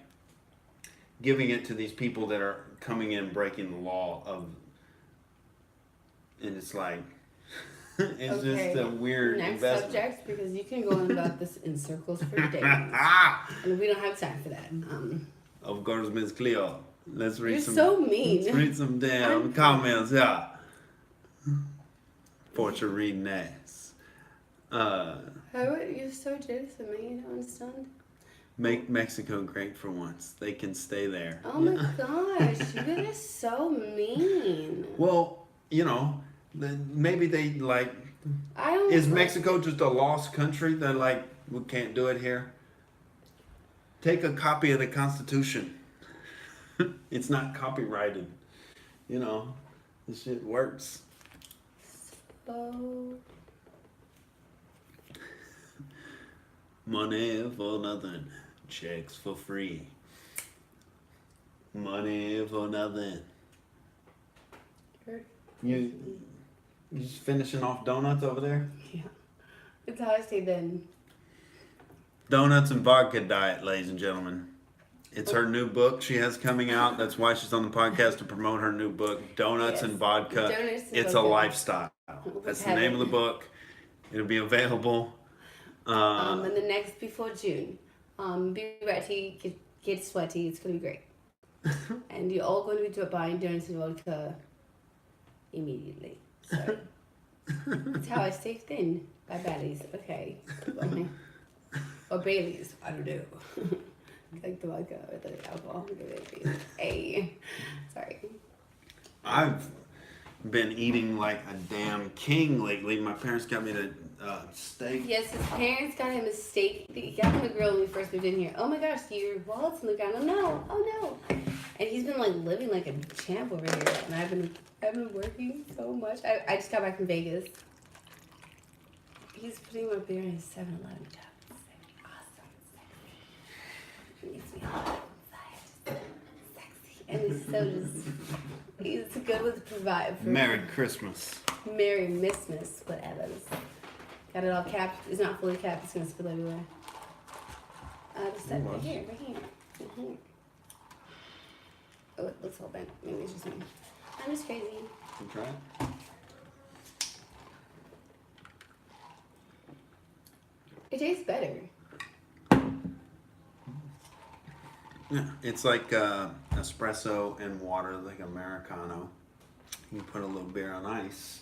giving it to these people that are coming in breaking the law of. And it's like, it's just a weird Next investment. subject, because you can go on about this in circles for days. And we don't have time for that. Of course, Miss Cleo. Let's read You're some. so mean. Let's read some damn comments, yeah. Portrait reading ass. You're so jealous of me. You don't understand. Make Mexico great for once. They can stay there. Oh my gosh, you guys are so mean. Well, maybe they like. Is Mexico just a lost country that like we can't do it here? Take a copy of the Constitution. It's not copyrighted. This shit works. So. Money for nothing, checks for free. Money for nothing. You just finishing off donuts over there? Yeah. It's how I stay then. Donuts and vodka diet, ladies and gentlemen. It's her new book she has coming out. That's why she's on the podcast, to promote her new book, Donuts and Vodka. Donuts and It's Vodka. a lifestyle. That's the name of the book. It'll be available. And the next before June. Be ready, get sweaty. It's gonna be great. And you're all going to be buying donuts and vodka immediately. So that's how I stay thin. By Bally's, okay. Or Bailey's, I don't know. Like the vodka or the alcohol. Hey, sorry. I've been eating like a damn king lately. My parents got me to steak. Yes, his parents got him a steak. He got him a grill when we first moved in here. Oh my gosh, your wallet's on the ground. Oh no, oh no. And he's been like living like a champ over here. And I've been working so much. I just got back from Vegas. He's putting my beer in his 7-Eleven job. Awesome. Sexy. Makes me hot inside. Sexy. And he's good with provide for Merry Christmas. Merry Missmas, whatever. Got it all capped. It's not fully capped. It's gonna spill everywhere. Just that right here. Mm-hmm. Oh, it looks all bent. Maybe it's just me. I'm just crazy. You try it? It tastes better. Yeah, it's like espresso and water, like Americano. You put a little beer on ice,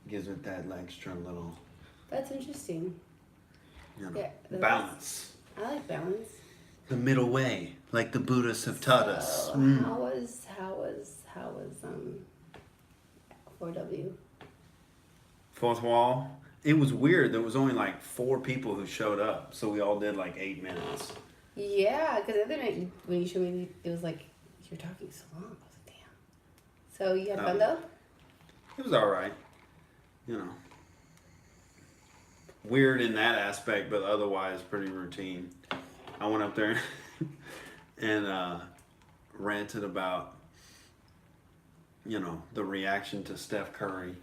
gives it that extra little, That's interesting. you know, Yeah, balance. I like balance. The middle way, like the Buddhists have taught us. So, how was 4W? Fourth wall. It was weird. There was only like 4 people who showed up, so we all did like 8 minutes. Yeah, because the other night when you showed me, it was like you're talking so long. I was like, damn. So you had fun though? It was all right. You know, weird in that aspect, but otherwise pretty routine. I went up there and ranted about, you know, the reaction to Steph Curry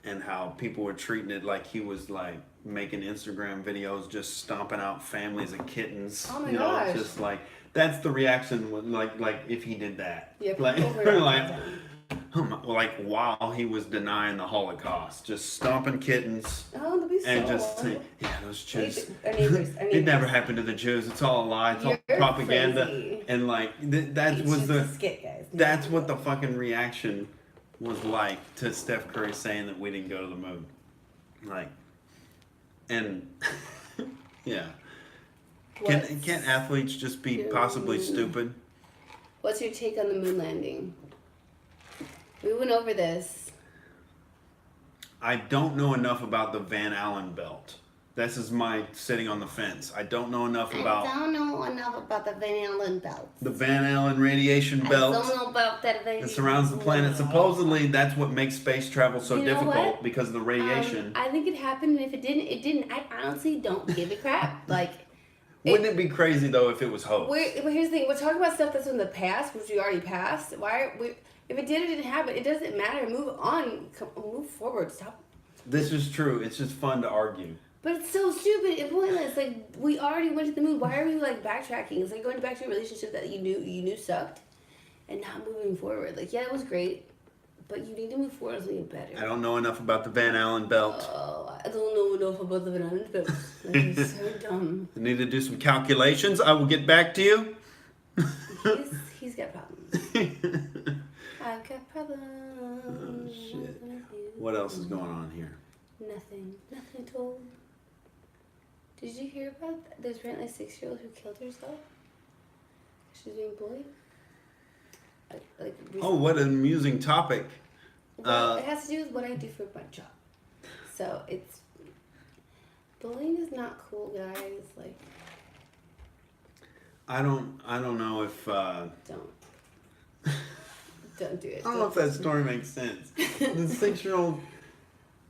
and how people were treating it like he was like making Instagram videos, just stomping out families of kittens. Oh my you know, gosh. just like that's the reaction when, like if he did that. Yeah, like like, like while he was denying the Holocaust, just stomping kittens. oh, that'd be so And just wonderful. say, yeah, those Jews. Our neighbors. It never happened to the Jews. It's all a lie. It's all You're propaganda. crazy. And like that It's was just the a skit, guys. that's what the fucking reaction was like to Steph Curry saying that we didn't go to the moon. Like, and yeah, can't athletes just be possibly stupid? What's your take on the moon landing? We went over this. I don't know enough about the Van Allen belt. This is my sitting on the fence. I don't know enough about I don't know enough about the Van Allen belt. the Van Allen radiation I belt don't know about that Van that surrounds the planet. Supposedly, that's what makes space travel so You know difficult what? because of the radiation. I think it happened, and if it didn't, it didn't. I honestly don't give a crap. Like, Wouldn't it be crazy though if it was hoax? well, here's the thing: we're talking about stuff that's in the past, which we already passed. If it did or didn't happen, it doesn't matter. Move on, move forward. Stop. This is true. It's just fun to argue. But it's so stupid and pointless. Like, we already went to the moon. Why are we like backtracking? It's like going back to a relationship that you knew sucked, and not moving forward. Like, yeah, it was great, but you need to move forward to something better. I don't know enough about the Van Allen belt. Oh, I don't know enough about the Van Allen belt. That is so dumb. I need to do some calculations. I will get back to you. He's got problems. I've got problems. Oh, shit. What else is going on here? Nothing at all. Did you hear about that? There's apparently a 6-year-old who killed herself. She's being bullied. Oh, what an amusing topic. Well, it has to do with what I do for my job. So it's bullying is not cool, guys. Like, I don't know if don't do it. I don't know if that story makes sense. The 6-year-old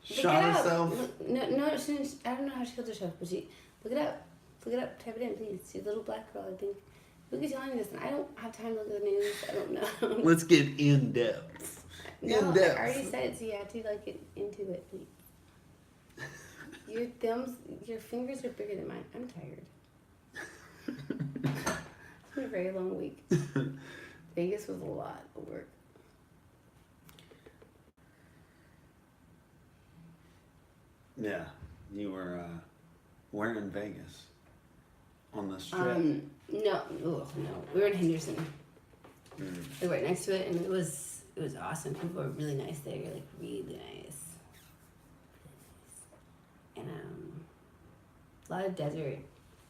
shot herself. No, she didn't, I don't know how she killed herself, but she look it up. Type it in, please. She's a little black girl, I think. Look at telling me this, and I don't have time to look at the news. I don't know. Let's get in depth. No, In depth. I already said it, so you have to like get into it, please. Your fingers are bigger than mine. I'm tired. It's been a very long week. Vegas was a lot of work. Yeah, you were where in Vegas? On the strip? No. We were in Henderson. Mm. We were right next to it, and it was awesome. People were really nice there, like really nice. And a lot of desert.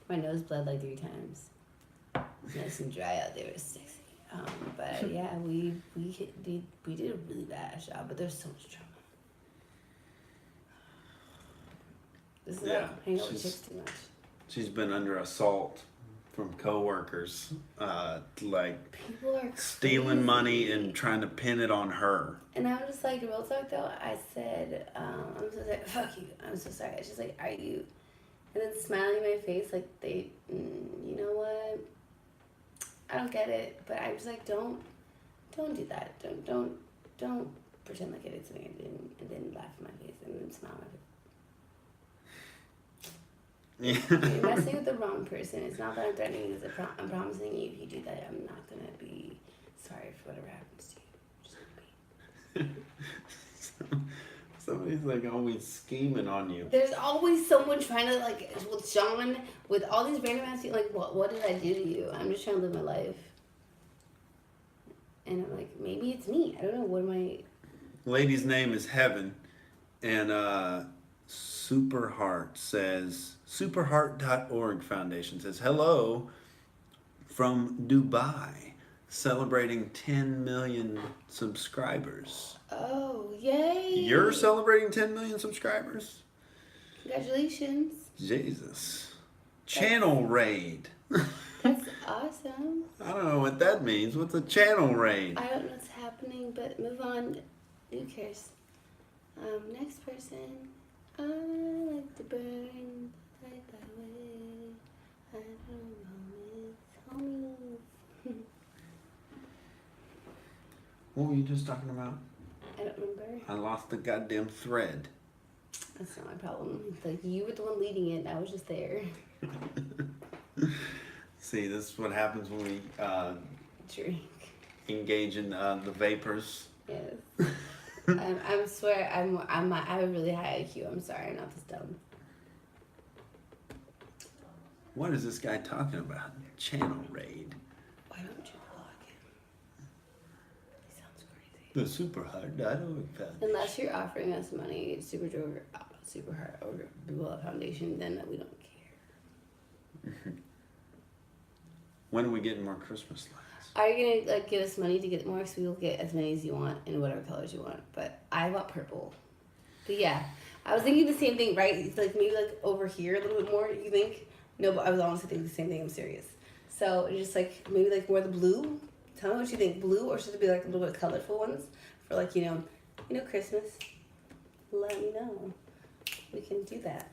My nose bled like 3 times. It was nice and dry out there. It was sexy. But yeah, we did a really bad job, but there's so much drama. This is Yeah, like hanging out with chicks too much. She's been under assault from coworkers, like People are stealing crazy. money and trying to pin it on her. And I'm just like, real talk though, I said, I'm so sorry, fuck you, I'm so sorry. She's like, are you? And then smiling in my face, like, you know what? I don't get it, but I'm just like, don't do that. Don't pretend like I did something and then laugh in my face and then smile in my face. Yeah. You're messing with the wrong person. It's not that I'm threatening you. I'm promising you, if you do that, I'm not gonna be sorry for whatever happens to you. Just gonna be. Somebody's like always scheming on you. There's always someone trying to, like, with Sean, with all these random ass people, like, what did I do to you? I'm just trying to live my life. And I'm like, maybe it's me. I don't know. What am I? Lady's name is Heaven, and Superheart says, Superheart.org Foundation says, hello from Dubai, celebrating 10 million subscribers. Oh, yay. You're celebrating 10 million subscribers? Congratulations. Jesus. Channel raid. That's awesome. I don't know what that means. What's a channel raid? I don't know what's happening, but move on. Who cares? Next person. I like to burn light that way. I don't know, it's homies. What were you just talking about? I don't remember. I lost the goddamn thread. That's not my problem. It's like, you were the one leading it. I was just there. See, this is what happens when we Drink. engage in the vapors. Yes. I swear, I have a really high IQ. I'm sorry, I'm not this dumb. What is this guy talking about? Channel raid. Why don't you block him? He sounds crazy. The Superheart.org Foundation. Unless you're offering us money, Super Hard or People Foundation, then we don't care. When are we getting more Christmas lights? Are you gonna give us money to get more? So we'll get as many as you want in whatever colors you want. But I want purple. But yeah, I was thinking the same thing, right? It's like maybe like over here a little bit more. You think? No, but I was honestly thinking the same thing. I'm serious. So it's just like maybe like more the blue. Tell me what you think. Blue, or should it be like a little bit colorful ones for like you know Christmas? Let me know. We can do that.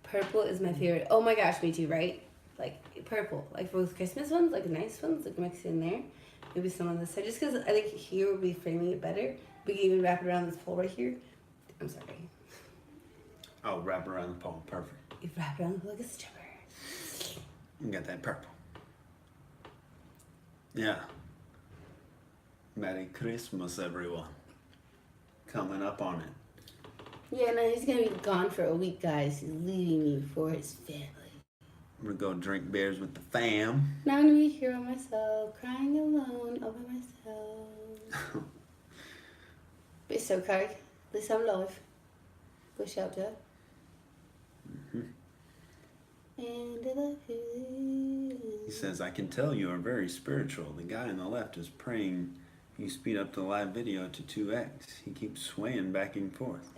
Purple is my favorite. Oh my gosh, me too, right? Like purple, like for those Christmas ones, like nice ones, like mix in there. Maybe some on this side, just because I think here would be framing it better. We can even wrap it around this pole right here. I'm sorry. Oh, wrap around the pole. Perfect. You wrap it around like a stripper. You got that purple. Yeah. Merry Christmas, everyone. Coming up on it. Yeah, no, he's gonna be gone for a week, guys. He's leaving me for his family. We're gonna go drink beers with the fam. Now I'm gonna be here by myself, crying alone, all by myself. But it's okay. At least I'm alive. Go shelter. And I love you. He says, I can tell you are very spiritual. The guy on the left is praying you speed up the live video to 2x. He keeps swaying back and forth.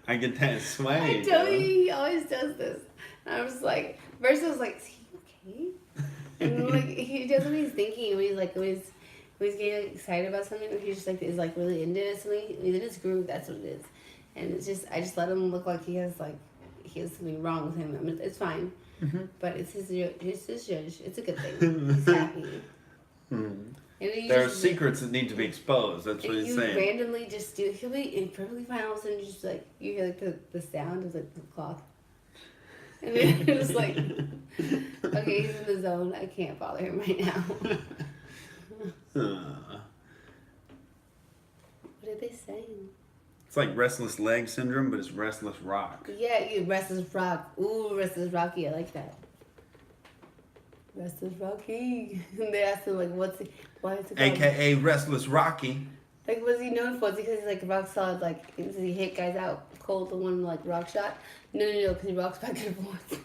I get that sway. I tell you, he always does this. And I was like, first I was like, is he okay? And then, like, he does what he's thinking when he's like, when he's getting excited about something, or he just like is like really into something. He's in his groove. That's what it is. And it's just, I just let him look like he has something wrong with him. I mean, it's fine, but it's his judge. It's a good thing. He's happy. There are secrets that need to be exposed. That's what he's you saying. randomly just do. He'll be perfectly fine. All of a sudden, just like you hear like the sound of like the clock, and then it's like, okay, he's in the zone. I can't bother him right now. What are they saying? It's like restless leg syndrome, but it's restless rock. Yeah, Restless Rock. Ooh, Restless Rocky. I like that. Restless Rocky. And they asked him like, why is it called? AKA Restless Rocky. Like, what's he known for? Is it because he's like rock solid? Like, does he hit guys out cold? The one like rock shot? No, because he rocks back and forth.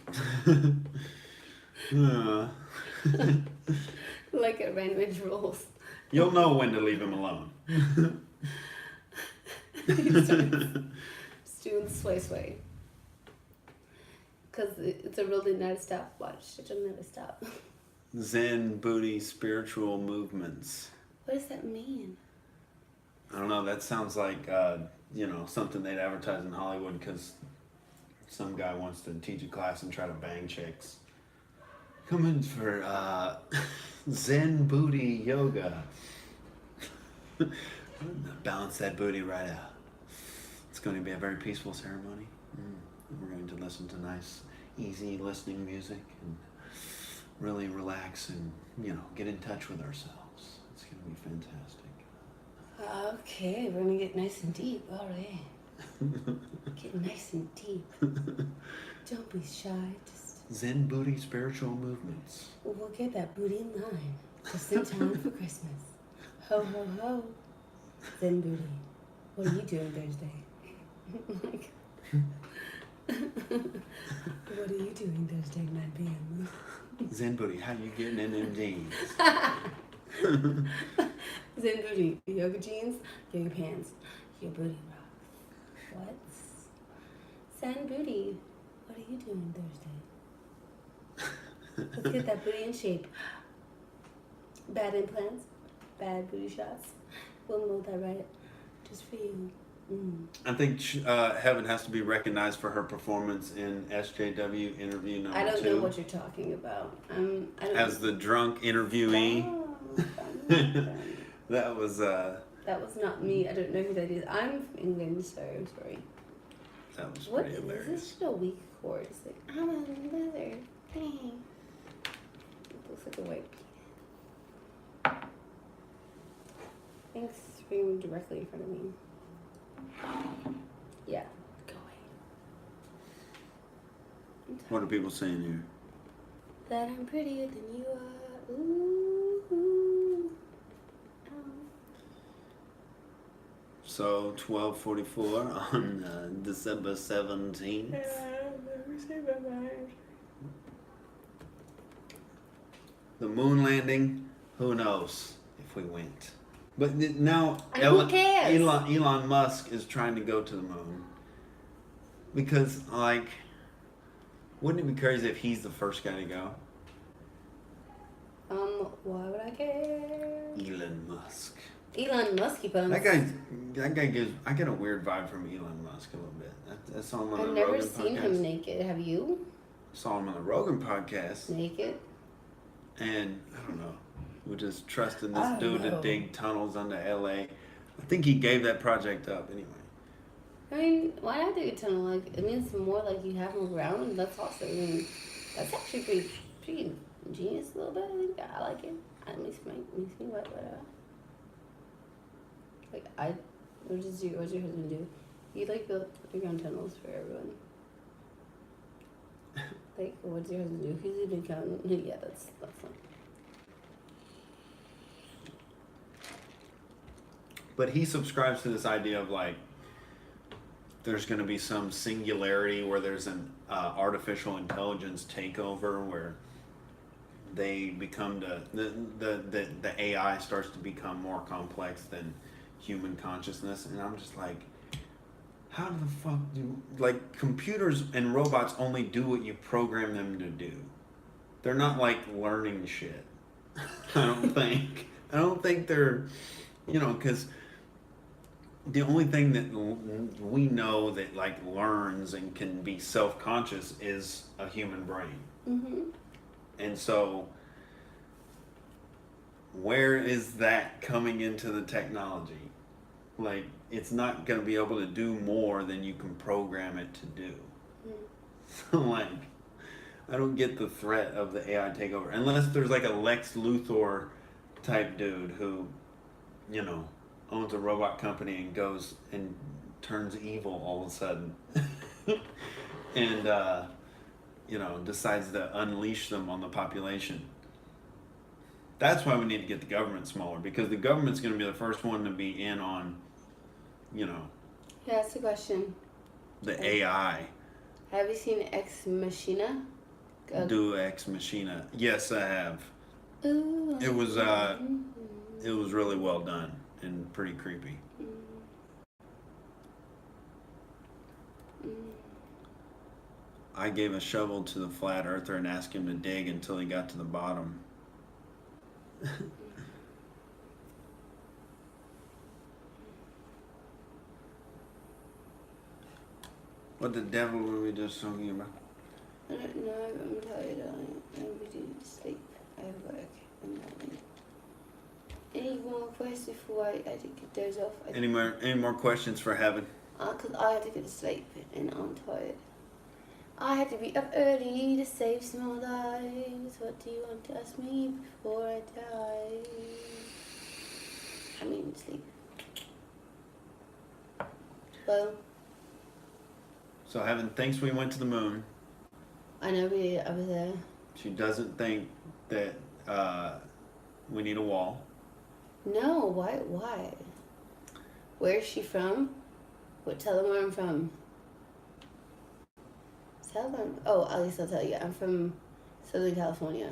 Like at random intervals. You'll know when to leave him alone. Just doing sway sway. Because it's a really nice stopwatch. It doesn't never stop. Zen booty spiritual movements. What does that mean? I don't know. That sounds like something they'd advertise in Hollywood because some guy wants to teach a class and try to bang chicks. Come in for Zen booty yoga. Balance that booty right out. It's going to be a very peaceful ceremony. We're going to listen to nice, easy listening music and really relax and, get in touch with ourselves. It's going to be fantastic. Okay, we're going to get nice and deep. All right. Get nice and deep. Don't be shy. Just Zen booty spiritual movements. we'll get that booty in line. Just in time for Christmas. Ho, ho, ho. Zen booty. What are you doing Thursday? Like, what are you doing Thursday, 9 p.m.? Zen booty, how you getting in them jeans? Zen booty. Yoga jeans, yoga pants. Your booty rocks. What? Zen booty. What are you doing Thursday? Let's get that booty in shape. Bad implants, bad booty shots. We'll mold that right just for you. I think Heaven has to be recognized for her performance in SJW interview number 2. I don't know what you're talking about. I don't As the drunk interviewee. That was That was not me. I don't know who that is. I'm from England, so I'm sorry. that was What pretty is hilarious. this? Just a weak chord. It's like, I'm a lizard. Dang. It looks like a white penis. Thanks for being directly in front of me. Yeah, go away. What are people saying here? That I'm prettier than you are. Ooh, ooh. Oh. So 12:44 on December 17th. The moon landing, who knows if we went. But now Who cares? Elon Musk is trying to go to the moon. Because, wouldn't it be crazy if he's the first guy to go? Why would I care? Elon Musk. Elon Musk, he put on. That guy gives. I get a weird vibe from Elon Musk a little bit. I saw him on I've the never Rogan seen podcast. him naked. Have you? Saw him on the Rogan podcast, Naked? and I don't know. We're just trusting I this don't dude to know. dig tunnels under LA. I think he gave that project up anyway. I mean, why not dig a tunnel? Like, it means more like you have more ground. That's awesome. I mean, that's actually pretty genius a little bit. I think I like it. It makes me wet. What does your husband do? He built underground tunnels for everyone. What does your husband do? He's a big accountant. Yeah, that's fun. But he subscribes to this idea of there's going to be some singularity where there's an artificial intelligence takeover where they become the AI starts to become more complex than human consciousness, and I'm just like, how the fuck do computers and robots only do what you program them to do? They're not learning shit. I don't think they're, because the only thing that we know that learns and can be self-conscious is a human brain. Mm-hmm. And so where is that coming into the technology? It's not going to be able to do more than you can program it to do. So I don't get the threat of the AI takeover unless there's a Lex Luthor type dude who, owns a robot company and goes and turns evil all of a sudden. And decides to unleash them on the population. That's why we need to get the government smaller, because the government's going to be the first one to be in on, Yeah, that's the question. the AI. Have you seen Ex Machina? Do Ex Machina. Yes, I have. Ooh. It was really well done. and pretty creepy. I gave a shovel to the flat earther and asked him to dig until he got to the bottom. What the devil were we just talking about? I don't know. I'm tired. I need to sleep. I have work in the morning. Any more questions before I take those off? Any more questions for Heaven? Because I have to go to sleep and I'm tired. I had to be up early to save small lives. What do you want to ask me before I die? I mean, sleep. Well, So Heaven thinks we went to the moon. I know I was there. She doesn't think that we need a wall. No, why? Where is she from? Tell them where I'm from. Tell them. Oh, at least I'll tell you. I'm from Southern California.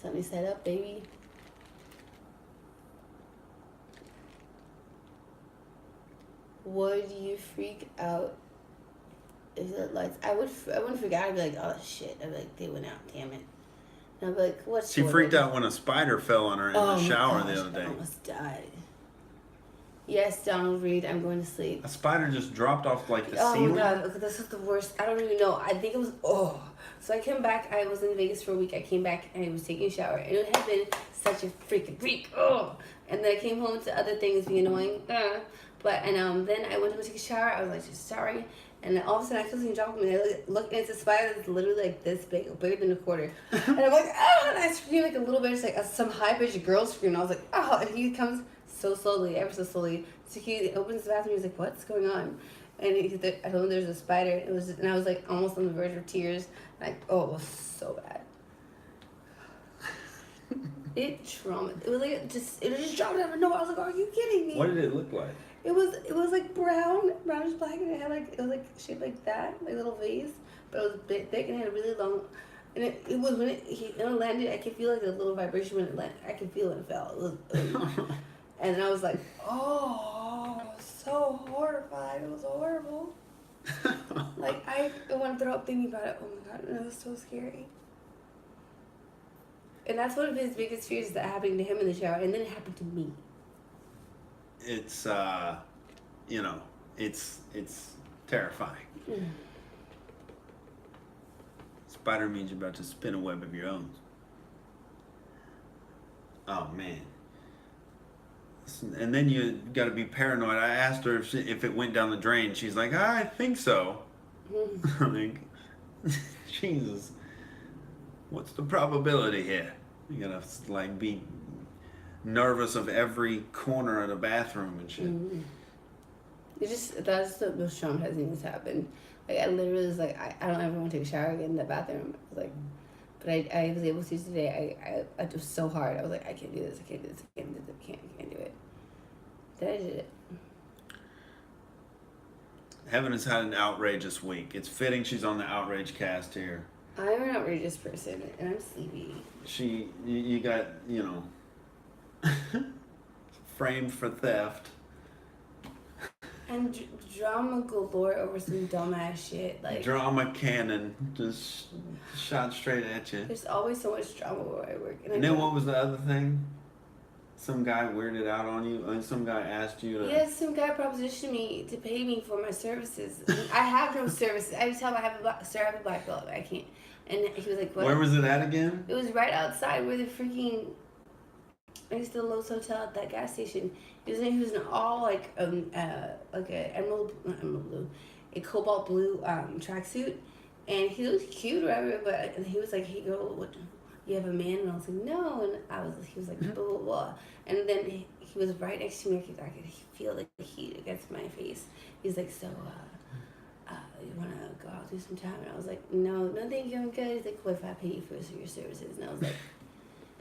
Sunny side up, baby. Would you freak out if the lights? I wouldn't freak out. I'd be like, oh shit. I'd be like, they went out. Damn it. And I'd be like, what's? She freaked out when a spider fell on her in the shower the other day. I almost died. Yes, Donald Reed, I'm going to sleep. A spider just dropped off like the Oh ceiling. my god, okay, this is the worst. I don't even know. I think it was, So I came back, I was in Vegas for a week. I came back and I was taking a shower. And it had been such a freaking freak. And then I came home to other things being annoying. Then I went to go take a shower. I was like, just showering. And then all of a sudden I feel something drop me. And I look, and it's a spider that's literally like this big, bigger than a quarter. And I'm like, and I scream like a little bit. It's like some high-pitched girl scream. And I was like, and he comes so slowly, ever so slowly. So he opens the bathroom. He's like, "What's going on?" And I told him there's a spider. And I was like almost on the verge of tears. Like, it was so bad. It was just dropped out of nowhere. I was like, "Are you kidding me?" What did it look like? It was like brownish black, and it was like shaped like that, like a little vase, but it was big, thick, and it had a really long. And it was when it landed, I could feel like a little vibration when it landed. I could feel when it fell. It was. And I was like, so horrified. It was horrible. Like, I want to throw up thinking about it. Oh my god, it was so scary. And that's one of his biggest fears, that happening to him in the shower, and then it happened to me. It's, it's terrifying. Spider means you're about to spin a web of your own. Oh, man. And then you got to be paranoid. I asked her if it went down the drain. She's like, I think so. I'm like, Jesus, what's the probability here? You gotta like be nervous of every corner of the bathroom and shit. That's the most traumatizing thing that's happened. Like, I literally was like, I don't ever want to take a shower again in that bathroom. I was like, but I was able to today. I was so hard. I was like, I can't do this. I can't do this. I can't do this. I can't do it. Then I did it. Heaven has had an outrageous week. It's fitting she's on the outrage cast here. I'm an outrageous person, and I'm sleepy. You got, framed for theft. And drama galore over some dumbass shit. Like, drama cannon just shot straight at you. there's always so much drama where I work. And then what was the other thing? Some guy weirded out on you, and some guy asked you to... Yes, some guy propositioned me to pay me for my services. I have no services. I just tell him I have a black belt. I can't. And he was like, what? Where was it at again? It was right outside where the freaking... next to the Lowe's Hotel at that gas station. He was in all like a cobalt blue tracksuit, and he looked cute or whatever. But he was like, "Hey girl, what? You have a man?" And I was like, "No." And he was like, blah blah blah. And then he was right next to me. I could feel the heat against my face. He's like, "So, you wanna go out do some time?" And I was like, "No, thank you, I'm good." He's like, "What if I pay you for your services?" And I was like,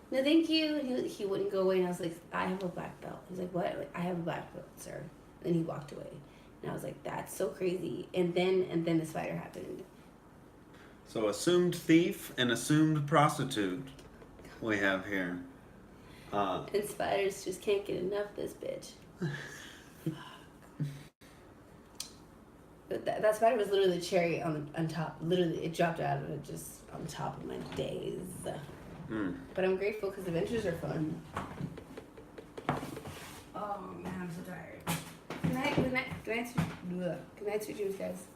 "No, thank you." And he wouldn't go away, and I was like, "I have a black belt." He's like, "What?" Like, "I have a black belt, sir." And he walked away, and I was like, "That's so crazy." And then the spider happened. So assumed thief and assumed prostitute we have here. And spiders just can't get enough of this bitch. But that spider was literally the cherry on top. Literally, it dropped out of it just on top of my days. But I'm grateful because adventures are fun. Oh man, I'm so tired. Good night, sweet dreams, guys.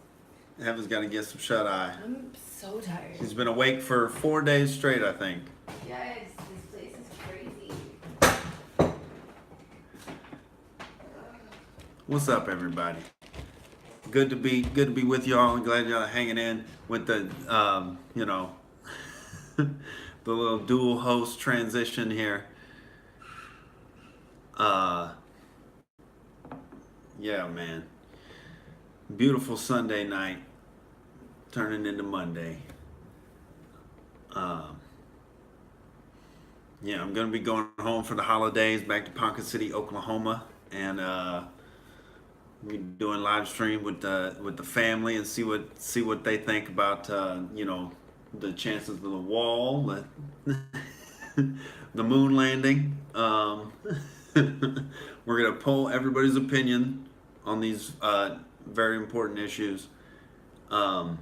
Heaven's got to get some shut eye. I'm so tired. He's been awake for 4 days straight, I think. Yes, this place is crazy. What's up, everybody? Good to be with y'all. I'm glad y'all are hanging in with the the little dual host transition here. Yeah, man. Beautiful Sunday night turning into Monday. Yeah, I'm gonna be going home for the holidays, back to Ponca City, Oklahoma, and we doing live stream with the family and see what they think about the chances of the wall, the moon landing. We're gonna poll everybody's opinion on these very important issues. But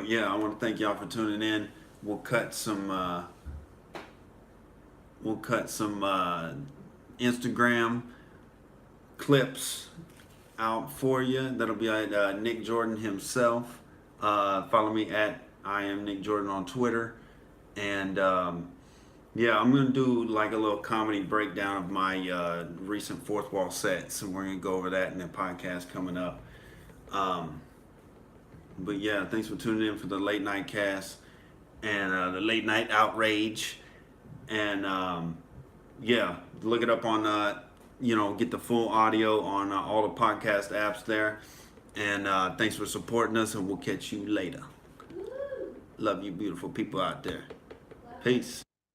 yeah, I want to thank y'all for tuning in. We'll cut some Instagram clips out for you. That'll be at Nick Jordan himself. Follow me at I am Nick Jordan on Twitter. And yeah, I'm gonna do like a little comedy breakdown of my recent fourth wall sets, and we're gonna go over that in the podcast coming up. But yeah, thanks for tuning in for the late night cast and the late night outrage. And yeah, look it up on get the full audio on all the podcast apps there. And thanks for supporting us, and we'll catch you later. Love you, beautiful people out there. Peace.